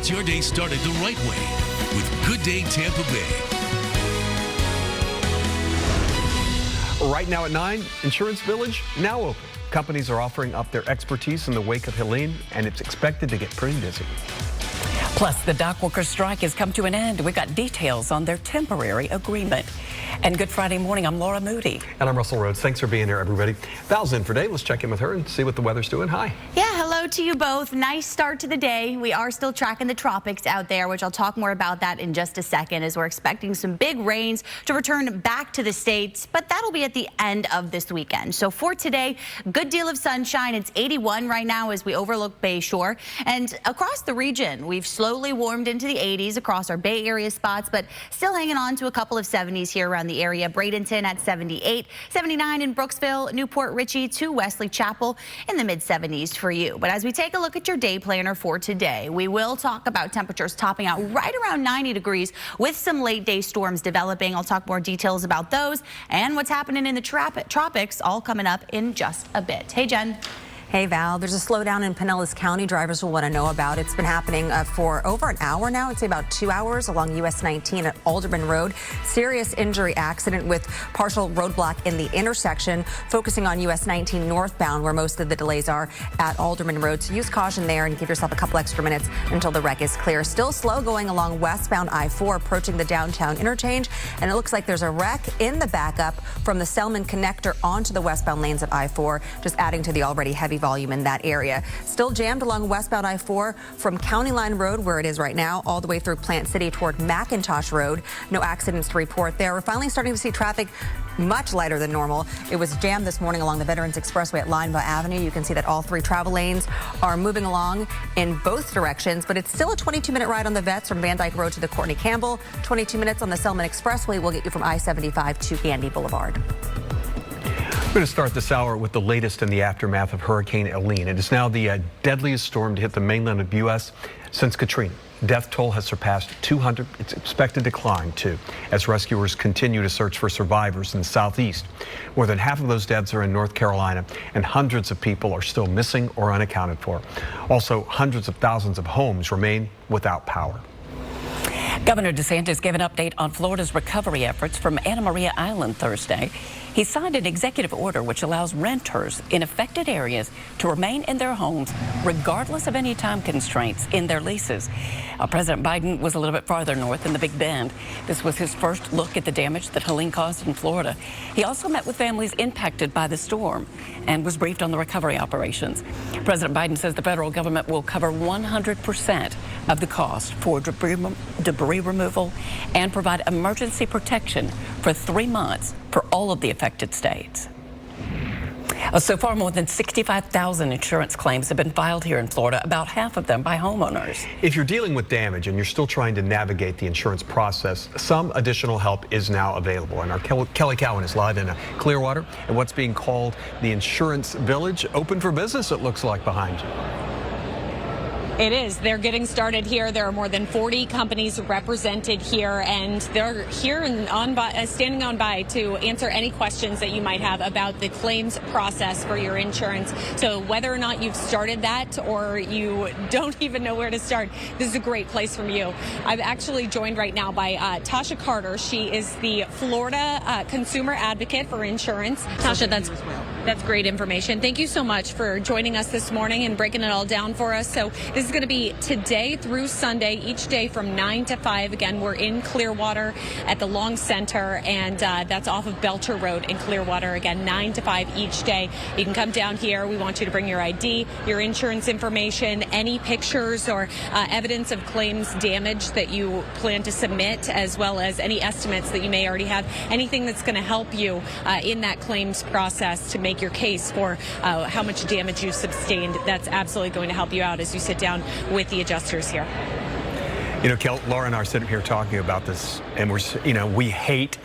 Get your day started the right way with Good Day Tampa Bay. Right now at 9, Insurance Village now open. Companies are offering up their expertise in the wake of Helene, and it's expected to get pretty busy. Plus, the dock workers' strike has come to an end. We've got details on their temporary agreement. And Good Friday morning, I'm Laura Moody. And I'm Russell Rhodes. Thanks for being here, everybody. Val's in for Dave. Let's check in with her and see what the weather's doing. Hi. Yeah, hello to you both. Nice start to the day. We are still tracking the tropics out there, which I'll talk more about that in just a second, as we're expecting some big rains to return back to the states, but that'll be at the end of this weekend. So for today, good deal of sunshine. It's 81 right now as we overlook Bayshore. And across the region, we've slowly warmed into the 80s across our Bay Area spots, but still hanging on to a couple of 70s here around the area. Bradenton at 78, 79 in Brooksville, Newport Richey to Wesley Chapel in the mid-70s for you. But as we take a look at your day planner for today, we will talk about temperatures topping out right around 90 degrees with some late day storms developing. I'll talk more details about those and what's happening in the tropics, all coming up in just a bit. Hey, Jen. Hey, Val, there's a slowdown in Pinellas County drivers will want to know about. It's been happening for over an hour now. I'd say about 2 hours along US 19 at Alderman Road. Serious injury accident with partial roadblock in the intersection, focusing on US 19 northbound where most of the delays are at Alderman Road. So use caution there and give yourself a couple extra minutes until the wreck is clear. Still slow going along westbound I-4 approaching the downtown interchange. And it looks like there's a wreck in the backup from the Selman connector onto the westbound lanes of I-4, just adding to the already heavy volume in that area. Still jammed along westbound I-4 from County Line Road, where it is right now, all the way through Plant City toward McIntosh Road. No accidents to report there. We're finally starting to see traffic much lighter than normal. It was jammed this morning along the Veterans Expressway at Lineville Avenue. You can see that all 3 travel lanes are moving along in both directions, but it's still a 22-minute ride on the Vets from Van Dyke Road to the Courtney Campbell. 22 minutes on the Selman Expressway will get you from I-75 to Gandy Boulevard. We're going to start this hour with the latest in the aftermath of Hurricane Helene. It is now the deadliest storm to hit the mainland of the U.S. since Katrina. Death toll has surpassed 200. It's expected to climb, too, as rescuers continue to search for survivors in the southeast. More than half of those deaths are in North Carolina, and hundreds of people are still missing or unaccounted for. Also, hundreds of thousands of homes remain without power. Governor DeSantis gave an update on Florida's recovery efforts from Anna Maria Island Thursday. He signed an executive order which allows renters in affected areas to remain in their homes regardless of any time constraints in their leases. President Biden was a little bit farther north in the Big Bend. This was his first look at the damage that Helene caused in Florida. He also met with families impacted by the storm and was briefed on the recovery operations. President Biden says the federal government will cover 100% of the cost for debris removal and provide emergency protection for 3 months for all of the affected states. So far, more than 65,000 insurance claims have been filed here in Florida, about half of them by homeowners. If you're dealing with damage and you're still trying to navigate the insurance process, some additional help is now available. And our Kelly Cowan is live in Clearwater and what's being called the Insurance Village. Open for business, it looks like, behind you. It is. They're getting started here. There are more than 40 companies represented here, and they're here and standing on by to answer any questions that you might have about the claims process for your insurance. So whether or not you've started that or you don't even know where to start, this is a great place for you. I'm actually joined right now by Tasha Carter. She is the Florida consumer advocate for insurance. Tasha, that's great information. Thank you so much for joining us this morning and breaking it all down for us. So this is going to be today through Sunday, each day from 9 to 5. Again, we're in Clearwater at the Long Center, and that's off of Belcher Road in Clearwater. Again, 9 to 5 each day. You can come down here. We want you to bring your ID, your insurance information, any pictures or evidence of claims damage that you plan to submit, as well as any estimates that you may already have. Anything that's going to help you in that claims process to make your case for how much damage you sustained. That's absolutely going to help you out as you sit down with the adjusters here. You know, Laura and I are sitting here talking about this, and we hate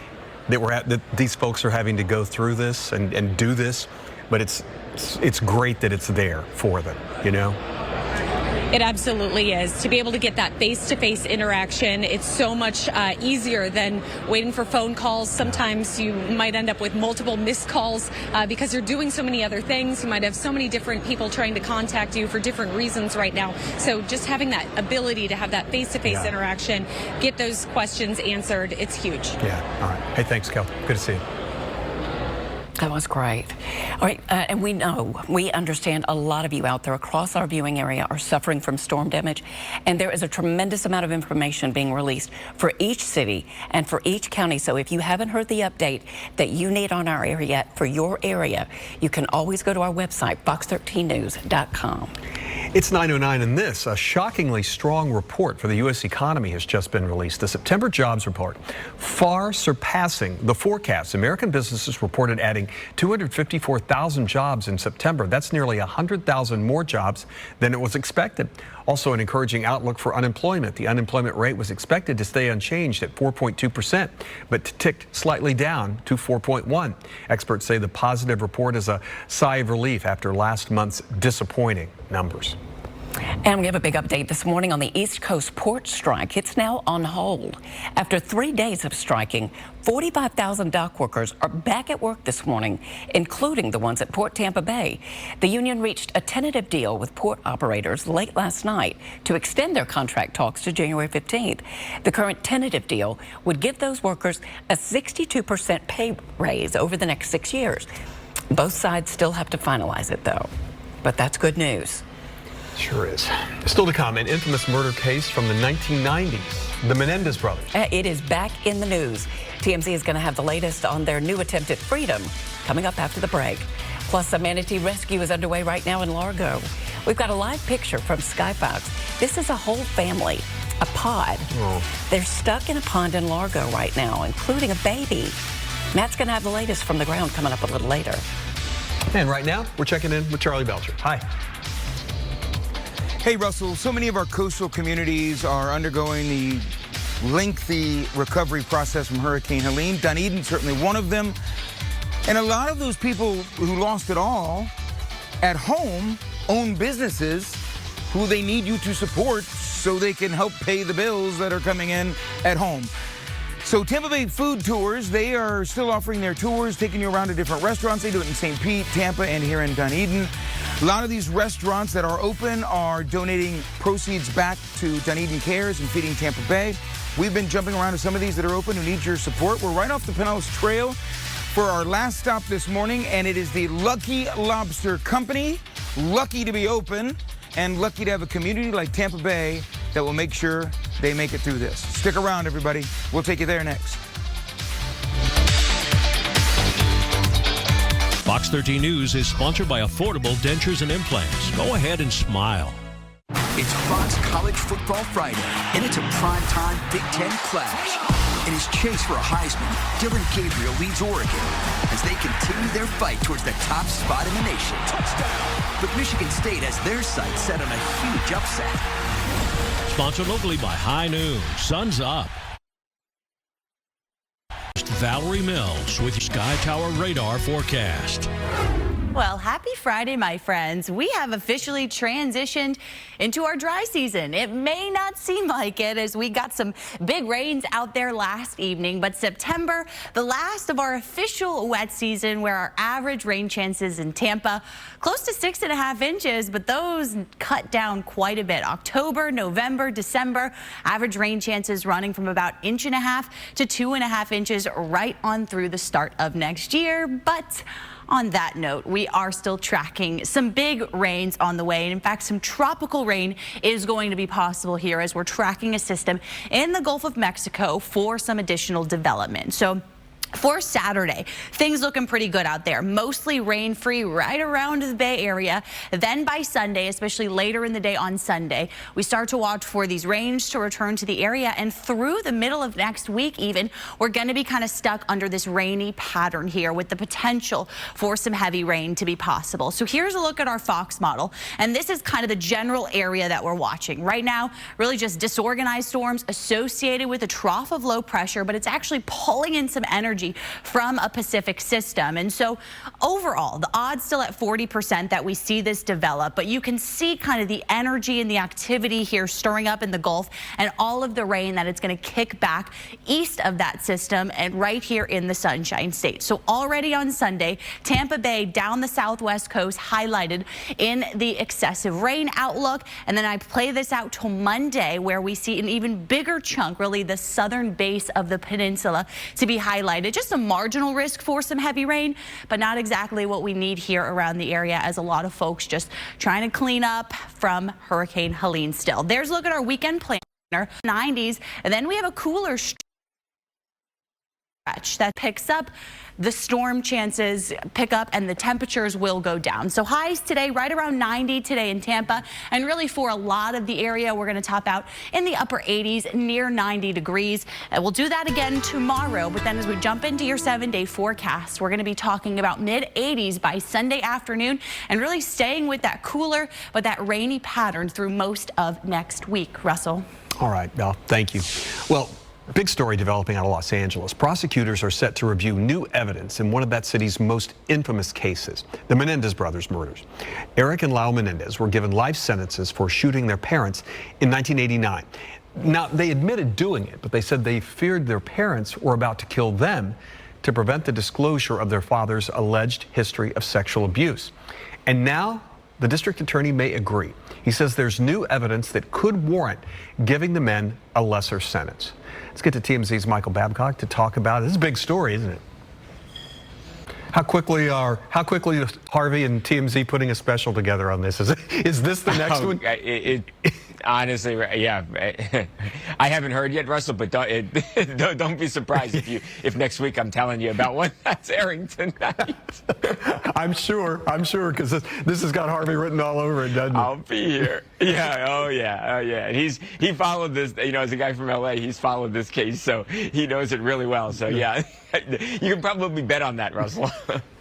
that these folks are having to go through this and do this, but it's great that it's there for them, you know? It absolutely is. To be able to get that face-to-face interaction, it's so much easier than waiting for phone calls. Sometimes you might end up with multiple missed calls because you're doing so many other things. You might have so many different people trying to contact you for different reasons right now. So just having that ability to have that face-to-face interaction, get those questions answered, it's huge. Yeah, all right. Hey, thanks, Kel. Good to see you. That was great. All right, and we understand a lot of you out there across our viewing area are suffering from storm damage, and there is a tremendous amount of information being released for each city and for each county. So if you haven't heard the update that you need on our area for your area, you can always go to our website, fox13news.com. It's 9:09, and this, a shockingly strong report for the U.S. economy has just been released. The September jobs report, far surpassing the forecast. American businesses reported adding 254,000 jobs in September. That's nearly 100,000 more jobs than it was expected. Also an encouraging outlook for unemployment. The unemployment rate was expected to stay unchanged at 4.2%, but ticked slightly down to 4.1%. Experts say the positive report is a sigh of relief after last month's disappointing numbers. And we have a big update this morning on the East Coast port strike. It's now on hold. After 3 days of striking, 45,000 dock workers are back at work this morning, including the ones at Port Tampa Bay. The union reached a tentative deal with port operators late last night to extend their contract talks to January 15th. The current tentative deal would give those workers a 62% pay raise over the next 6 years. Both sides still have to finalize it, though. But that's good news. Sure is. Still to come, an infamous murder case from the 1990s, the Menendez brothers. It is back in the news. TMZ is going to have the latest on their new attempt at freedom coming up after the break. Plus, a manatee rescue is underway right now in Largo. We've got a live picture from Skyfox. This is a whole family, a pod. Oh. They're stuck in a pond in Largo right now, including a baby. Matt's going to have the latest from the ground coming up a little later. And right now, we're checking in with Charlie Belcher. Hi. Hey, Russell, so many of our coastal communities are undergoing the lengthy recovery process from Hurricane Helene. Dunedin, certainly one of them. And a lot of those people who lost it all at home own businesses who they need you to support so they can help pay the bills that are coming in at home. So Tampa Bay Food Tours, they are still offering their tours, taking you around to different restaurants. They do it in St. Pete, Tampa, and here in Dunedin. A lot of these restaurants that are open are donating proceeds back to Dunedin Cares and Feeding Tampa Bay. We've been jumping around to some of these that are open who need your support. We're right off the Pinellas Trail for our last stop this morning, and it is the Lucky Lobster Company. Lucky to be open and lucky to have a community like Tampa Bay that will make sure they make it through this. Stick around, everybody. We'll take you there next. Fox 13 News is sponsored by Affordable Dentures and Implants. Go ahead and smile. It's Fox College Football Friday, and it's a primetime Big Ten clash. In his chase for a Heisman, Dylan Gabriel leads Oregon as they continue their fight towards the top spot in the nation. Touchdown! But Michigan State has their sights set on a huge upset. Sponsored locally by High Noon. Sun's up. Valerie Mills with your Sky Tower radar forecast. Well, happy Friday, my friends. We have officially transitioned into our dry season. It may not seem like it as we got some big rains out there last evening, but September, the last of our official wet season, where our average rain chances in Tampa, close to 6.5 inches, but those cut down quite a bit. October, November, December, average rain chances running from about 1.5 to 2.5 inches right on through the start of next year. But on that note, we are still tracking some big rains on the way. And in fact, some tropical rain is going to be possible here as we're tracking a system in the Gulf of Mexico for some additional development. So for Saturday, things looking pretty good out there. Mostly rain-free right around the Bay Area. Then by Sunday, especially later in the day on Sunday, we start to watch for these rains to return to the area. And through the middle of next week even, we're going to be kind of stuck under this rainy pattern here with the potential for some heavy rain to be possible. So here's a look at our Fox model. And this is kind of the general area that we're watching. Right now, really just disorganized storms associated with a trough of low pressure, but it's actually pulling in some energy energy from a Pacific system. And so overall, the odds still at 40% that we see this develop, but you can see kind of the energy and the activity here stirring up in the Gulf and all of the rain that it's going to kick back east of that system and right here in the Sunshine State. So already on Sunday, Tampa Bay down the southwest coast highlighted in the excessive rain outlook. And then I play this out till Monday, where we see an even bigger chunk, really the southern base of the peninsula, to be highlighted. Just a marginal risk for some heavy rain, but not exactly what we need here around the area, as a lot of folks just trying to clean up from Hurricane Helene still. There's a look at our weekend planner, 90s, and then we have a cooler stretch that picks up. The storm chances pick up and the temperatures will go down. So highs today right around 90 today in Tampa, and really for a lot of the area we're going to top out in the upper 80s, near 90 degrees. And we'll do that again tomorrow, but then as we jump into your 7-day forecast, we're going to be talking about mid 80s by Sunday afternoon, and really staying with that cooler but that rainy pattern through most of next week. Russell. All right, Belle, thank you. Well, big story developing out of Los Angeles. Prosecutors are set to review new evidence in one of that city's most infamous cases, the Menendez brothers' murders. Eric and Lau Menendez were given life sentences for shooting their parents in 1989. Now, they admitted doing it, but they said they feared their parents were about to kill them to prevent the disclosure of their father's alleged history of sexual abuse. And now the district attorney may agree. He says there's new evidence that could warrant giving the men a lesser sentence. Let's get to TMZ's Michael Babcock to talk about it. This is a big story, isn't it? How quickly is Harvey and TMZ putting a special together on this? Is this the next one? Honestly, yeah. I haven't heard yet, Russell, but don't be surprised if next week I'm telling you about one that's airing tonight. I'm sure, because this has got Harvey written all over it, doesn't it? I'll be here. Yeah, oh yeah. And he followed this, as a guy from LA, he's followed this case, so he knows it really well. So yeah, you can probably bet on that, Russell.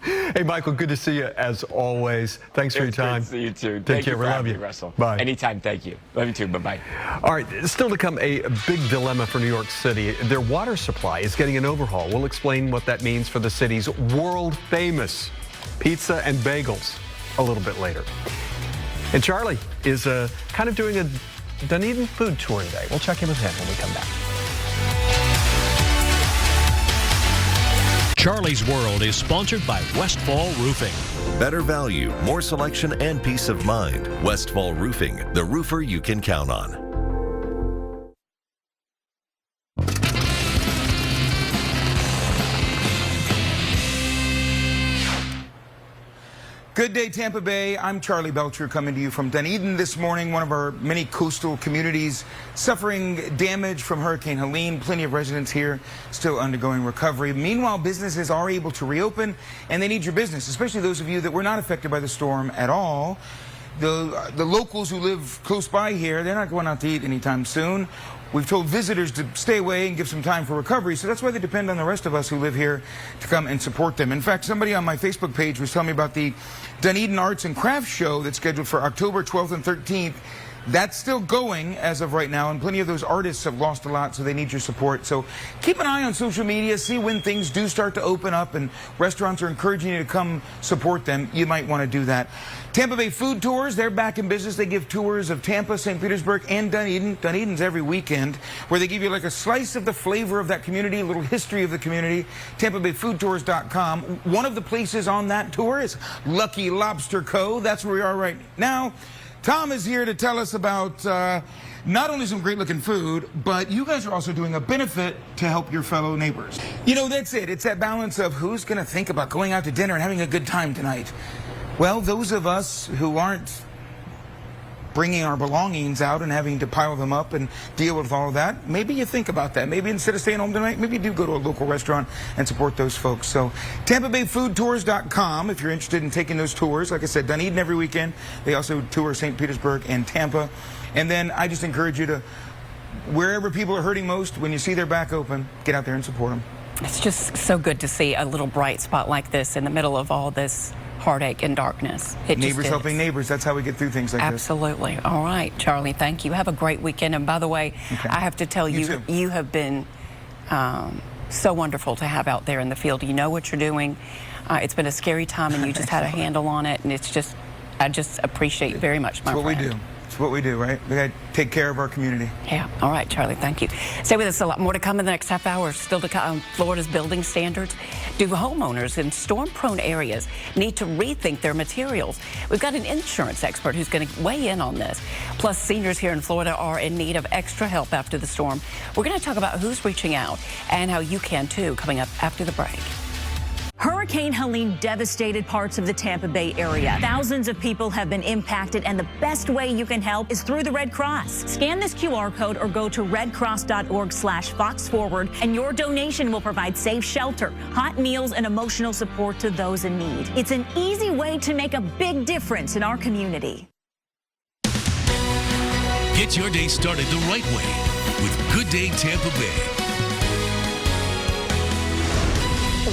Hey, Michael, good to see you as always. Thanks for your time. Good to see you too. Take care. We love you, Russell. Bye. Anytime. Thank you. Love you too. Bye-bye. All right, still to come, a big dilemma for New York City. Their water supply is getting an overhaul. We'll explain what that means for the city's world-famous pizza and bagels a little bit later. And Charlie is kind of doing a Dunedin food tour today. We'll check in with him when we come back. Charlie's World is sponsored by Westfall Roofing. Better value, more selection, and peace of mind. Westfall Roofing, the roofer you can count on. Good day, Tampa Bay. I'm Charlie Belcher coming to you from Dunedin this morning, one of our many coastal communities suffering damage from Hurricane Helene. Plenty of residents here still undergoing recovery. Meanwhile, businesses are able to reopen, and they need your business, especially those of you that were not affected by the storm at all. The locals who live close by here, they're not going out to eat anytime soon. We've told visitors to stay away and give some time for recovery, so that's why they depend on the rest of us who live here to come and support them. In fact, somebody on my Facebook page was telling me about the Dunedin Arts and Crafts Show that's scheduled for October 12th and 13th. That's still going as of right now, and plenty of those artists have lost a lot, so they need your support. So keep an eye on social media, see when things do start to open up, and restaurants are encouraging you to come support them. You might want to do that. Tampa Bay Food Tours, they're back in business. They give tours of Tampa, St. Petersburg, and Dunedin. Dunedin's every weekend, where they give you like a slice of the flavor of that community, a little history of the community. TampaBayFoodTours.com. One of the places on that tour is Lucky Lobster Co. That's where we are right now. Tom is here to tell us about not only some great looking food, but you guys are also doing a benefit to help your fellow neighbors. That's it. It's that balance of who's going to think about going out to dinner and having a good time tonight. Well, those of us who aren't bringing our belongings out and having to pile them up and deal with all of that, maybe you think about that. Maybe instead of staying home tonight, maybe you do go to a local restaurant and support those folks. So TampaBayFoodTours.com if you're interested in taking those tours. Like I said, Dunedin every weekend. They also tour St. Petersburg and Tampa. And then I just encourage you to, wherever people are hurting most, when you see their back open, get out there and support them. It's just so good to see a little bright spot like this in the middle of all this heartache and darkness. Neighbors helping neighbors. That's how we get through things like this. Absolutely. All right, Charlie, thank you. Have a great weekend. And by the way, I have to tell you, you have been So wonderful to have out there in the field. You know what you're doing. It's been a scary time, and you just had a handle on it, and it's just, I just appreciate you very much, my friend. It's what we do. It's what we do, right? We got to take care of our community. Yeah. All right, Charlie, thank you. Stay with us. A lot more to come in the next half hour. Still to come, Florida's building standards. Do homeowners in storm-prone areas need to rethink their materials? We've got an insurance expert who's going to weigh in on this. Plus, seniors here in Florida are in need of extra help after the storm. We're going to talk about who's reaching out and how you can, too, coming up after the break. Hurricane Helene devastated parts of the Tampa Bay area. Thousands of people have been impacted, and the best way you can help is through the Red Cross. Scan this QR code or go to redcross.org/foxforward, and your donation will provide safe shelter, hot meals, and emotional support to those in need. It's an easy way to make a big difference in our community. Get your day started the right way with Good Day Tampa Bay.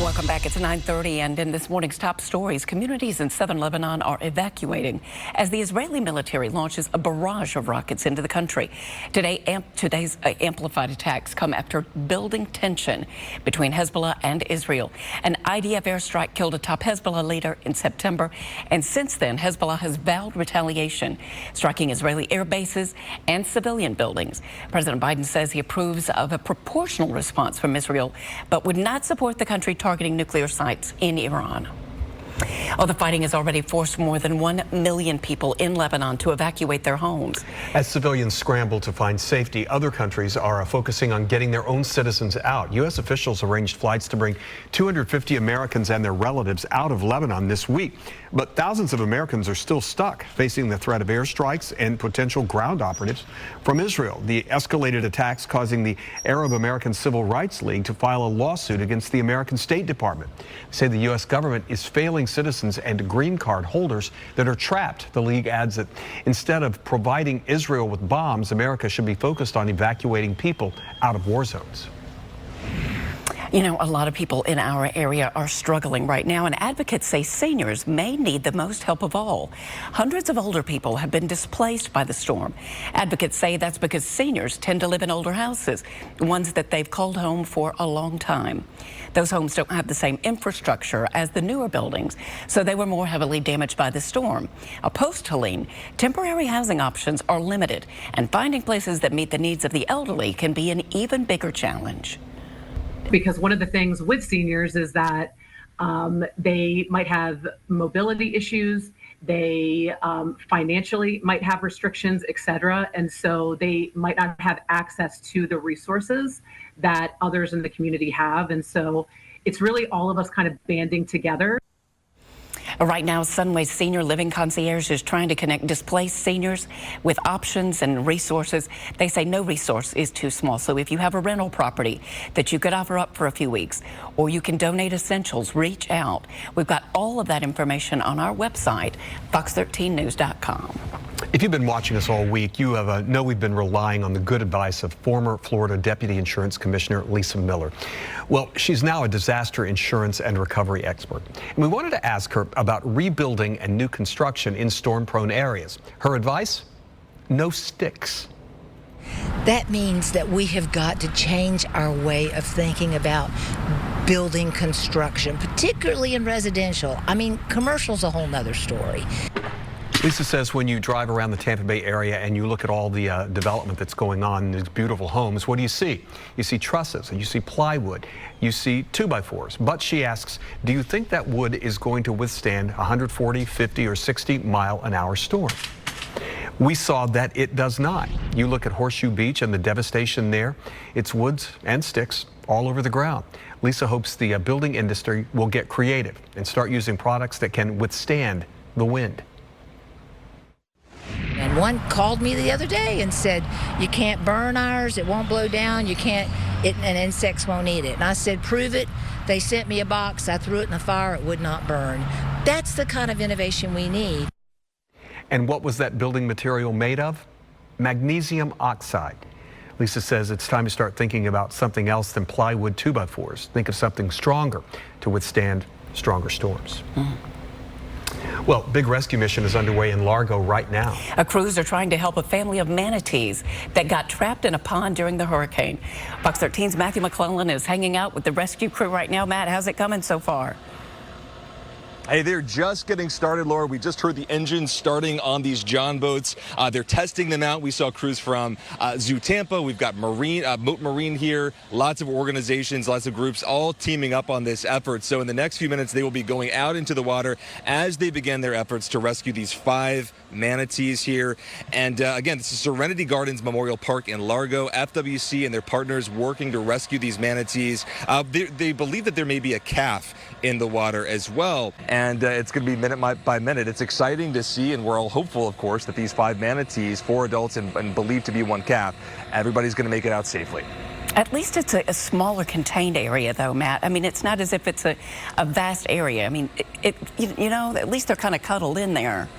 Welcome back. It's 9:30, and in this morning's top stories, communities in southern Lebanon are evacuating as the Israeli military launches a barrage of rockets into the country. Today's amplified attacks come after building tension between Hezbollah and Israel. An IDF airstrike killed a top Hezbollah leader in September, and since then, Hezbollah has vowed retaliation, striking Israeli air bases and civilian buildings. President Biden says he approves of a proportional response from Israel, but would not support the country targeting nuclear sites in Iran. Oh, the fighting has already forced more than 1 million people in Lebanon to evacuate their homes. As civilians scramble to find safety, other countries are focusing on getting their own citizens out. U.S. officials arranged flights to bring 250 Americans and their relatives out of Lebanon this week. But thousands of Americans are still stuck, facing the threat of airstrikes and potential ground operatives from Israel. The escalated attacks causing the Arab American Civil Rights League to file a lawsuit against the American State Department. They say the U.S. government is failing citizens and green card holders that are trapped. The league adds that instead of providing Israel with bombs, America should be focused on evacuating people out of war zones. You know, a lot of people in our area are struggling right now, and advocates say seniors may need the most help of all. Hundreds of older people have been displaced by the storm. Advocates say that's because seniors tend to live in older houses, ones that they've called home for a long time. Those homes don't have the same infrastructure as the newer buildings, so they were more heavily damaged by the storm. Post-Helene, temporary housing options are limited, and finding places that meet the needs of the elderly can be an even bigger challenge. Because one of the things with seniors is that they might have mobility issues, they financially might have restrictions, et cetera, and so they might not have access to the resources that others in the community have. And so it's really all of us kind of banding together. Right now, Sunway Senior Living Concierge is trying to connect displaced seniors with options and resources. They say no resource is too small. So if you have a rental property that you could offer up for a few weeks, or you can donate essentials, reach out. We've got all of that information on our website, fox13news.com. If you've been watching us all week, you know we've been relying on the good advice of former Florida Deputy Insurance Commissioner Lisa Miller. Well, she's now a disaster insurance and recovery expert. And we wanted to ask her about rebuilding and new construction in storm-prone areas. Her advice? No sticks. That means that we have got to change our way of thinking about building construction, particularly in residential. I mean, commercial's a whole nother story. Lisa says when you drive around the Tampa Bay area and you look at all the development that's going on in these beautiful homes, what do you see? You see trusses, and you see plywood, you see 2x4s. But she asks, do you think that wood is going to withstand 140, 50, or 60-mile-an-hour storm? We saw that it does not. You look at Horseshoe Beach and the devastation there, it's woods and sticks all over the ground. Lisa hopes the building industry will get creative and start using products that can withstand the wind. And one called me the other day and said, you can't burn ours, it won't blow down, you can't, and insects won't eat it. And I said, prove it. They sent me a box, I threw it in the fire, it would not burn. That's the kind of innovation we need. And what was that building material made of? Magnesium oxide. Lisa says it's time to start thinking about something else than plywood 2x4s. Think of something stronger to withstand stronger storms. Well, big rescue mission is underway in Largo right now. A crews are trying to help a family of manatees that got trapped in a pond during the hurricane. Fox 13's Matthew McClellan is hanging out with the rescue crew right now. Matt, how's it coming so far? Hey, they're just getting started, Laura. We just heard the engines starting on these John boats. They're testing them out. We saw crews from Zoo Tampa. We've got Moat Marine here. Lots of organizations, lots of groups all teaming up on this effort. So in the next few minutes, they will be going out into the water as they begin their efforts to rescue these 5 manatees here. And again, this is Serenity Gardens Memorial Park in Largo. FWC and their partners working to rescue these manatees. They believe that there may be a calf in the water as well. And it's going to be minute by minute. It's exciting to see, and we're all hopeful, of course, that these 5 manatees, 4 adults and believed to be 1 calf, everybody's going to make it out safely. At least it's a smaller contained area, though, Matt. I mean, it's not as if it's a vast area. I mean, you know, at least they're kind of cuddled in there.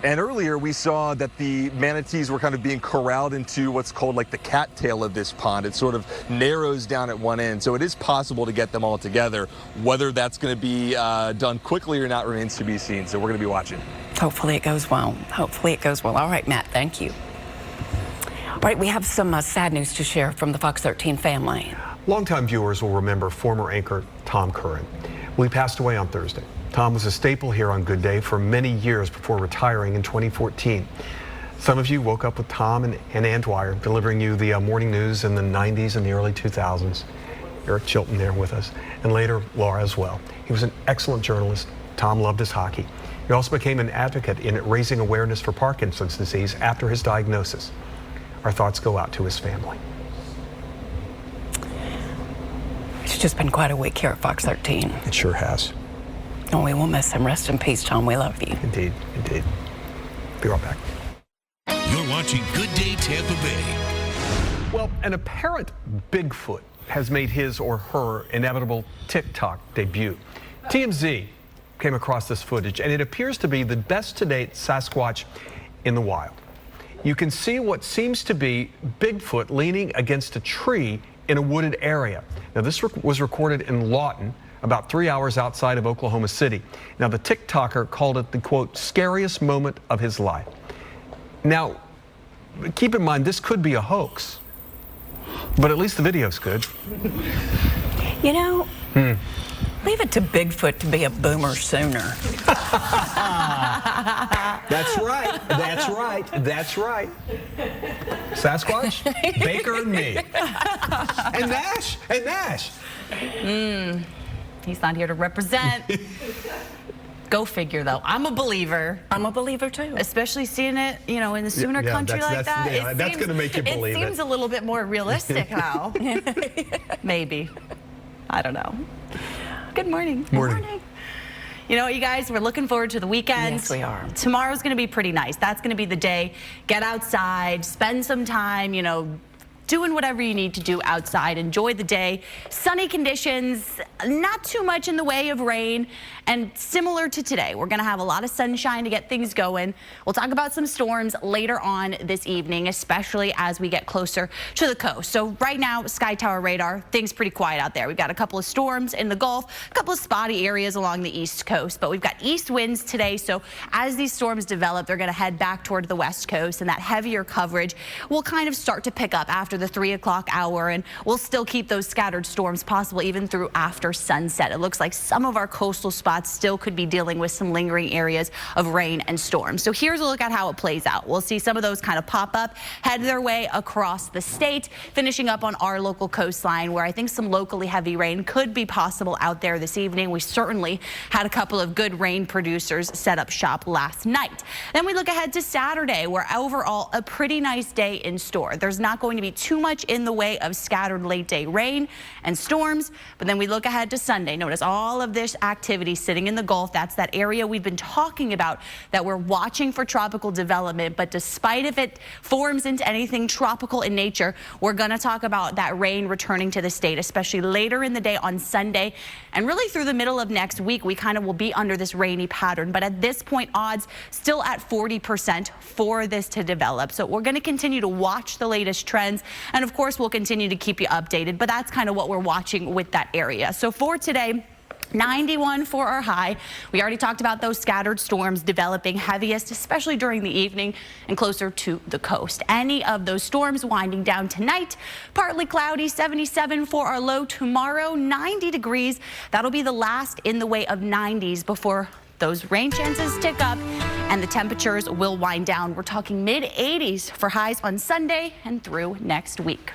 And earlier we saw that the manatees were kind of being corralled into what's called like the cattail of this pond. It sort of narrows down at one end, so it is possible to get them all together. Whether that's going to be done quickly or not remains to be seen, so we're going to be watching. Hopefully it goes well. Hopefully it goes well. All right, Matt, thank you. All right, we have some sad news to share from the Fox 13 family. Longtime viewers will remember former anchor Tom Curran. Well, he passed away on Thursday. Tom was a staple here on Good Day for many years before retiring in 2014. Some of you woke up with Tom and Ann Dwyer delivering you the morning news in the 90s and the early 2000s. Eric Chilton there with us, and later Laura as well. He was an excellent journalist. Tom loved his hockey. He also became an advocate in raising awareness for Parkinson's disease after his diagnosis. Our thoughts go out to his family. It's just been quite a week here at Fox 13. It sure has. And we will miss him. Rest in peace, Tom. We love you. Indeed, indeed. Be right back. You're watching Good Day Tampa Bay. Well, an apparent Bigfoot has made his or her inevitable TikTok debut. TMZ came across this footage, and it appears to be the best to date Sasquatch in the wild. You can see what seems to be Bigfoot leaning against a tree in a wooded area. Now, this was recorded in Lawton, about 3 hours outside of Oklahoma City. Now, the TikToker called it the, quote, scariest moment of his life. Now, keep in mind, this could be a hoax, but at least the video's good. You know, leave it to Bigfoot to be a boomer sooner. That's right. That's right. That's right. Sasquatch, Baker, and me. And Nash. And Nash. He's not here to represent. Go figure, though. I'm a believer. I'm a believer, too. Especially seeing it, you know, in the Sooner country like that. Yeah, that's going to make you believe it. It seems a little bit more realistic now. Maybe. I don't know. Good morning. Morning. You know what, you guys, we're looking forward to the weekend. Yes, we are. Tomorrow's going to be pretty nice. That's going to be the day. Get outside, spend some time, you know, doing whatever you need to do outside. Enjoy the day. Sunny conditions, not too much in the way of rain, and similar to today, we're going to have a lot of sunshine to get things going. We'll talk about some storms later on this evening, especially as we get closer to the coast. So right now, Sky Tower radar, things pretty quiet out there. We've got a couple of storms in the Gulf, a couple of spotty areas along the East Coast, but we've got east winds today. So as these storms develop, they're going to head back toward the West Coast, and that heavier coverage will kind of start to pick up after the 3 o'clock hour, and we'll still keep those scattered storms possible even through after sunset. It looks like some of our coastal spots still could be dealing with some lingering areas of rain and storms. So here's a look at how it plays out. We'll see some of those kind of pop up, head their way across the state, finishing up on our local coastline where I think some locally heavy rain could be possible out there this evening. We certainly had a couple of good rain producers set up shop last night. Then we look ahead to Saturday, where overall a pretty nice day in store. There's not going to be too much in the way of scattered late day rain and storms, but then we look ahead to Sunday. Notice all of this activity sitting in the Gulf. That's that area we've been talking about that we're watching for tropical development, but despite if it forms into anything tropical in nature, we're going to talk about that rain returning to the state, especially later in the day on Sunday, and really through the middle of next week we kind of will be under this rainy pattern. But at this point, odds still at 40% for this to develop. So we're going to continue to watch the latest trends, and of course we'll continue to keep you updated, but that's kind of what we're watching with that area. So for today, 91 for our high. We already talked about those scattered storms developing heaviest, especially during the evening and closer to the coast. Any of those storms winding down tonight. Partly cloudy, 77 for our low tomorrow, 90 degrees. That'll be the last in the way of 90s before those rain chances tick up and the temperatures will wind down. We're talking mid 80s for highs on Sunday and through next week.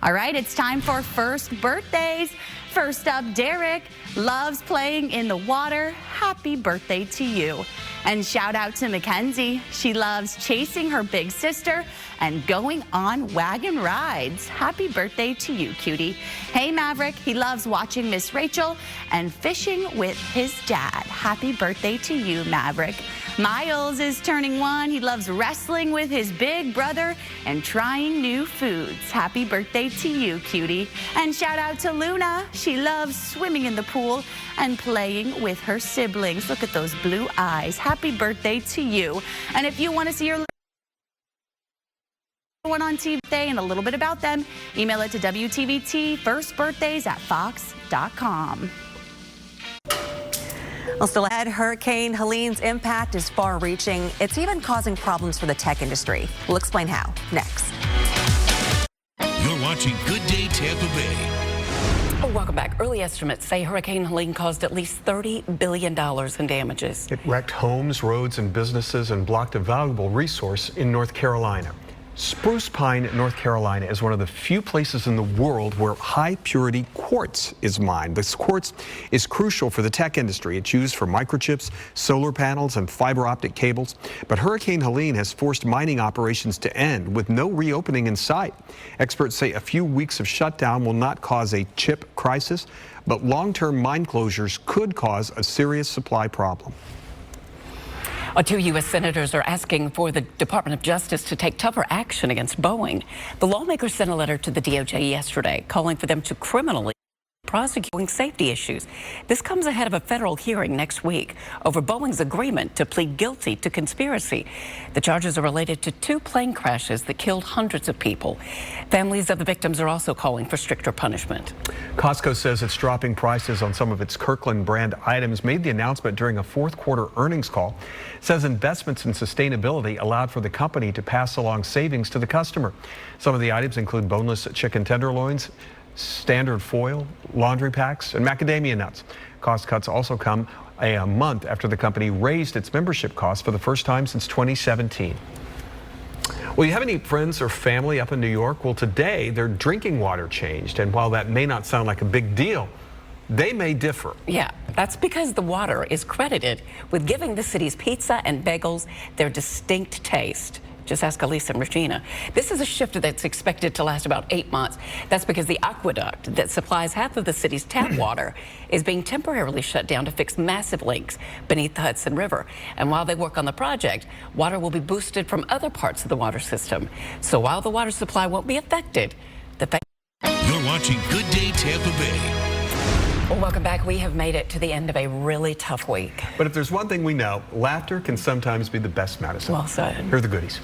All right, it's time for first birthdays. First up, Derek loves playing in the water. Happy birthday to you. And shout out to Mackenzie. She loves chasing her big sister and going on wagon rides. Happy birthday to you, cutie. Hey, Maverick, he loves watching Miss Rachel and fishing with his dad. Happy birthday to you, Maverick. Miles is turning 1. He loves wrestling with his big brother and trying new foods. Happy birthday to you, cutie. And shout out to Luna. She loves swimming in the pool and playing with her siblings. Look at those blue eyes. Happy birthday to you. And if you want to see your one on TV today and a little bit about them, email it to WTVT firstbirthdays@fox.com. Well, still ahead, Hurricane Helene's impact is far-reaching. It's even causing problems for the tech industry. We'll explain how next. You're watching Good Day Tampa Bay. Welcome back. Early estimates say Hurricane Helene caused at least $30 billion in damages. It wrecked homes, roads, and businesses and blocked a valuable resource in North Carolina. Spruce Pine, North Carolina is one of the few places in the world where high-purity quartz is mined. This quartz is crucial for the tech industry. It's used for microchips, solar panels, and fiber optic cables. But Hurricane Helene has forced mining operations to end with no reopening in sight. Experts say a few weeks of shutdown will not cause a chip crisis, but long-term mine closures could cause a serious supply problem. 2 U.S. senators are asking for the Department of Justice to take tougher action against Boeing. The lawmakers sent a letter to the DOJ yesterday calling for them to criminally prosecute safety issues. This comes ahead of a federal hearing next week over Boeing's agreement to plead guilty to conspiracy. The charges are related to 2 plane crashes that killed hundreds of people. Families of the victims are also calling for stricter punishment. Costco says it's dropping prices on some of its Kirkland brand items, made the announcement during a fourth quarter earnings call. It says investments in sustainability allowed for the company to pass along savings to the customer. Some of the items include boneless chicken tenderloins, standard foil, laundry packs, and macadamia nuts. Cost cuts also come a month after the company raised its membership costs for the first time since 2017. Well, you have any friends or family up in New York? Well, today their drinking water changed, and while that may not sound like a big deal, they may differ. Yeah, that's because the water is credited with giving the city's pizza and bagels their distinct taste. Just ask Elise and Regina. This is a shift that's expected to last about 8 months. That's because the aqueduct that supplies half of the city's tap water is being temporarily shut down to fix massive leaks beneath the Hudson River. And while they work on the project, water will be boosted from other parts of the water system. So while the water supply won't be affected, You're watching Good Day Tampa Bay. Well, welcome back. We have made it to the end of a really tough week. But if there's one thing we know, laughter can sometimes be the best medicine. Well said. Here are the goodies.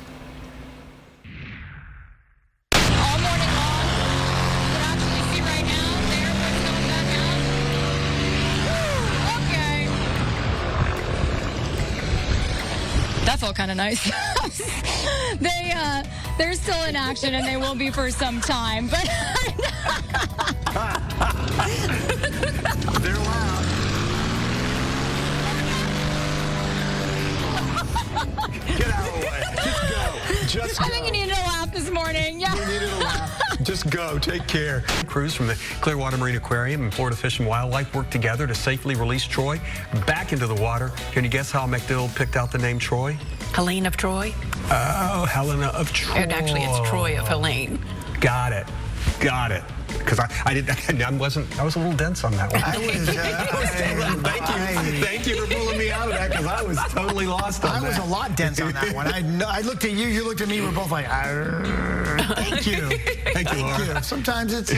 All morning long, you can actually see right now, there, what's going back out. Okay. That felt kind of nice. They're still in action, and they will be for some time, but They're loud. Get out of the way. Just go. Just go. I think you needed a laugh this morning. Yeah. You needed a laugh. Just go. Take care. Crews from the Clearwater Marine Aquarium and Florida Fish and Wildlife worked together to safely release Troy back into the water. Can you guess how McDill picked out the name Troy? Helene of Troy? Oh, Helena of Troy. And actually, it's Troy of Helene. Got it. Got it. Because I was a little dense on that one. Thank you for pulling me out of that, because I was totally lost on that. I was a lot dense on that one. I looked at you, you looked at me, we're both like, thank you. Thank you. Sometimes it's,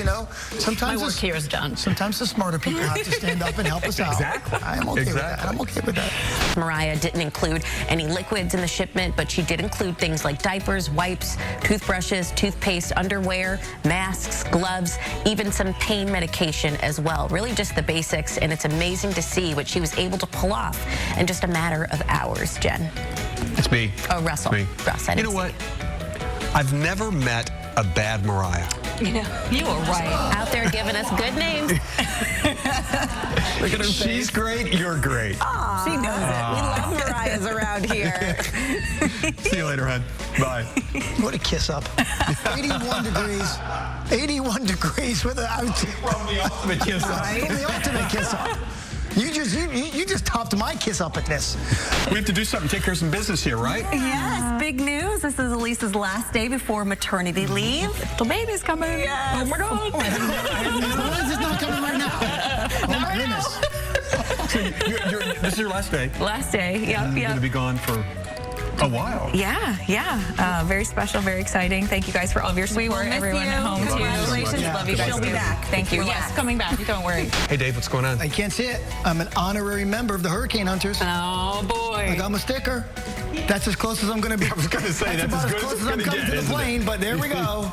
sometimes my work here is done. Sometimes the smarter people have to stand up and help us out. Exactly. I'm okay with that. I'm okay with that. Mariah didn't include any liquids in the shipment, but she did include things like diapers, wipes, toothbrushes, toothpaste, underwear, masks, gloves, even some pain medication as well. Really just the basics, and it's amazing to see what she was able to pull off in just a matter of hours, Jen. It's me. Oh, Russell. It's me. Russ, I you didn't know see what? it. I've never met a bad Mariah. You were right. Out there giving us good names. Look at her She's great. You're great. Aww. She knows it. We love Mariah's around here. See you later, hon. Bye. What a kiss up. 81 degrees. 81 degrees with from the ultimate kiss up. From the ultimate kiss up. You just topped my kiss up at this. We have to do something. Take care of some business here, right? Yes, big news. This is Elisa's last day before maternity leave. The baby's coming. Yes. Oh my God. It's not coming right now. Oh my goodness. So this is your last day. Last day. Yep. You're going to be gone for a while. Yeah. Very special, very exciting. Thank you guys for all of your support. Everyone at home, too. Congratulations. Love you guys. She'll be back. Thank you. Yes, coming back. Don't worry. Hey, Dave, what's going on? I can't see it. I'm an honorary member of the Hurricane Hunters. Oh, boy. I got my sticker. That's as close as I'm going to be. I was going to say, that's about as close good as I'm coming to the plane, but there we go.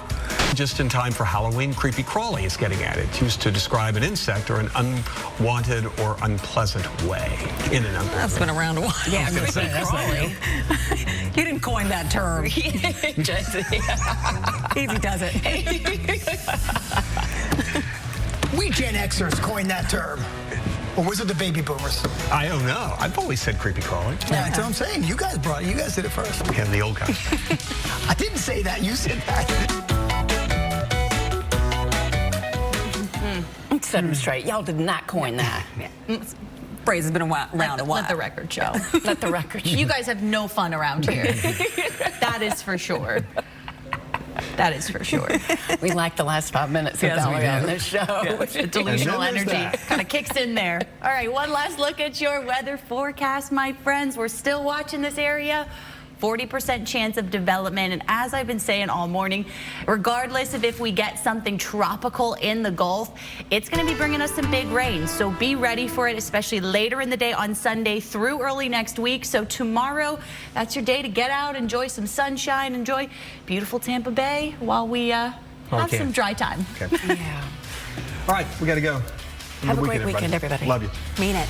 Just in time for Halloween, creepy crawly is getting added. It's used to describe an insect or an unwanted or unpleasant way. In and out. That's been around a while. Yeah, I was going to say, crawly. You didn't coin that term. Easy does it. We Gen Xers coined that term. Or was it the baby boomers? I don't know. I've always said creepy crawly. Yeah, that's what I'm saying. You guys did it first. Yeah, the old guys. I didn't say that. You said that. Set them straight. Y'all did not coin that. Phrase has been around a while. Let the record show. Let the record show. You guys have no fun around here. That is for sure. That is for sure. We like the last 5 minutes of Valerie on this show. Yes, the delusional energy kind of kicks in there. All right, one last look at your weather forecast, my friends. We're still watching this area. 40% chance of development, and as I've been saying all morning, regardless of if we get something tropical in the Gulf, it's going to be bringing us some big rain, so be ready for it, especially later in the day on Sunday through early next week. So tomorrow, that's your day to get out, enjoy some sunshine, enjoy beautiful Tampa Bay while we have some dry time. Okay. Yeah. All right, we got to go. Have a great weekend, everybody. Love you. Mean it.